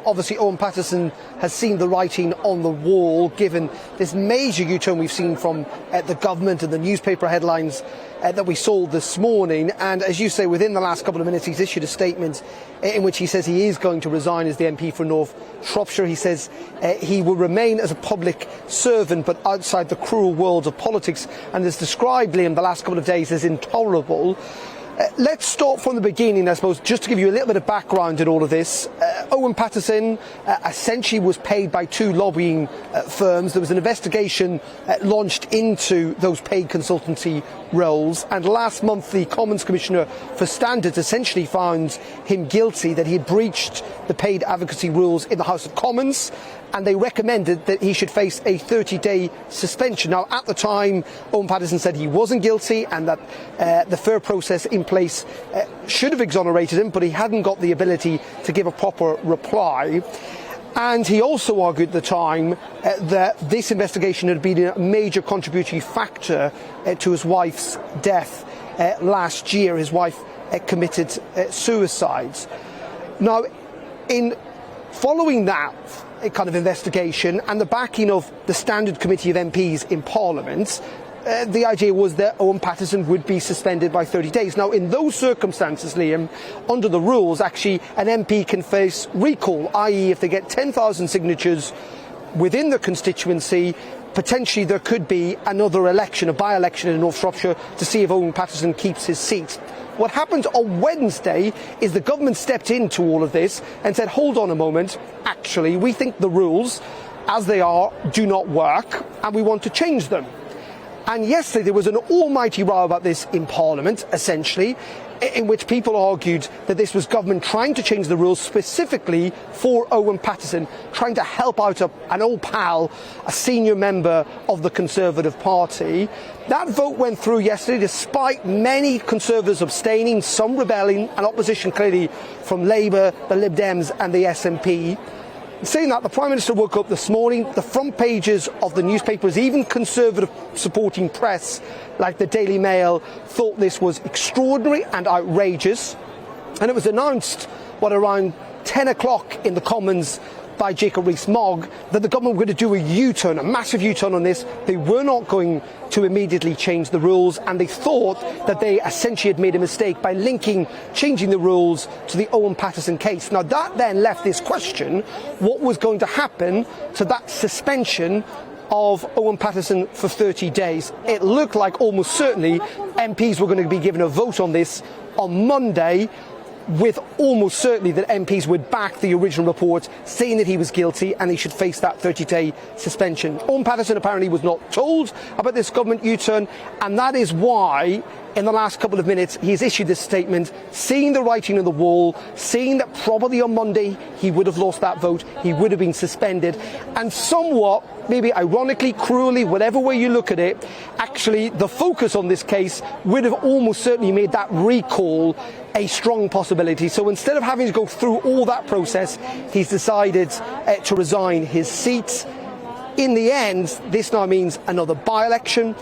obviously Owen Paterson has seen the writing on the wall, given this major U-turn we've seen from the government and the newspaper headlines that we saw this morning. And as you say, within the last couple of minutes, he's issued a statement in which he says he is going to resign as the MP for North Shropshire. He says he will remain as a public servant, but outside the cruel world of politics, and has described, Liam, the last couple of days as intolerable. Let's start from the beginning, I suppose, just to give you a little bit of background in all of this. Owen Paterson essentially was paid by two lobbying firms. There was an investigation launched into those paid consultancy roles, and last month the Commons Commissioner for Standards essentially found him guilty that he had breached the paid advocacy rules in the House of Commons, and they recommended that he should face a 30-day suspension. Now, at the time, Owen Paterson said he wasn't guilty and that the fair process in place should have exonerated him, but he hadn't got the ability to give a proper reply. And he also argued at the time that this investigation had been a major contributory factor to his wife's death last year. His wife committed suicide. Now, in following that kind of investigation and the backing of the Standard Committee of MPs in Parliament, the idea was that Owen Paterson would be suspended by 30 days. Now, in those circumstances, Liam, under the rules, actually an MP can face recall, i.e. if they get 10,000 signatures within the constituency, potentially there could be another election, a by-election in North Shropshire, to see if Owen Paterson keeps his seat. What happened on Wednesday is the government stepped into all of this and said, hold on a moment, actually, we think the rules, as they are, do not work, and we want to change them. And yesterday there was an almighty row about this in Parliament, essentially, in which people argued that this was government trying to change the rules specifically for Owen Paterson, trying to help out an old pal, a senior member of the Conservative Party. That vote went through yesterday despite many Conservatives abstaining, some rebelling, and opposition clearly from Labour, the Lib Dems and the SNP. Saying that, the Prime Minister woke up this morning, the front pages of the newspapers, even Conservative supporting press like the Daily Mail, thought this was extraordinary and outrageous. And it was announced, around 10 o'clock in the Commons by Jacob Rees-Mogg, that the government were going to do a U-turn, a massive U-turn on this. They were not going to immediately change the rules, and they thought that they essentially had made a mistake by linking changing the rules to the Owen Paterson case. Now, that then left this question: what was going to happen to that suspension of Owen Paterson for 30 days? It looked like almost certainly MPs were going to be given a vote on this on Monday, with almost certainly that MPs would back the original report saying that he was guilty and he should face that 30-day suspension. Owen Paterson apparently was not told about this government U-turn, and that is why in the last couple of minutes he has issued this statement, seeing the writing on the wall, seeing that probably on Monday he would have lost that vote, he would have been suspended, and somewhat, maybe ironically, cruelly, whatever way you look at it, actually the focus on this case would have almost certainly made that recall a strong possibility. So instead of having to go through all that process, he's decided to resign his seat. In the end, this now means another by-election,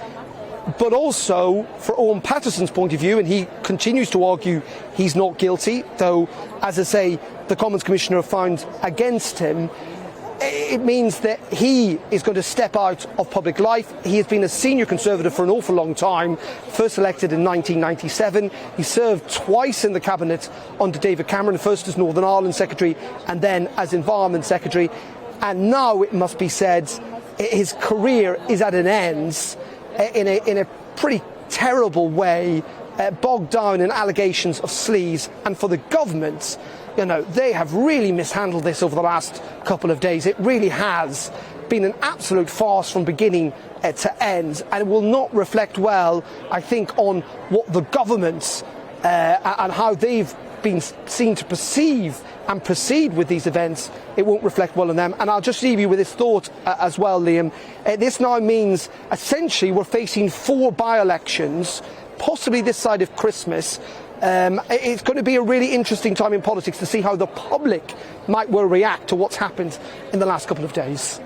but also, for Owen Paterson's point of view, and he continues to argue he's not guilty, though, as I say, the Commons Commissioner found against him, it means that he is going to step out of public life. He has been a senior Conservative for an awful long time, first elected in 1997. He served twice in the Cabinet under David Cameron, first as Northern Ireland Secretary and then as Environment Secretary. And now, it must be said, his career is at an end in a pretty terrible way, bogged down in allegations of sleaze. And for the government, they have really mishandled this over the last couple of days. It really has been an absolute farce from beginning to end, and it will not reflect well, I think, on what the governments and how they've been seen to perceive and proceed with these events. It won't reflect well on them. And I'll just leave you with this thought as well, Liam. This now means essentially we're facing 4 by-elections, possibly this side of Christmas. It's going to be a really interesting time in politics to see how the public might well react to what's happened in the last couple of days.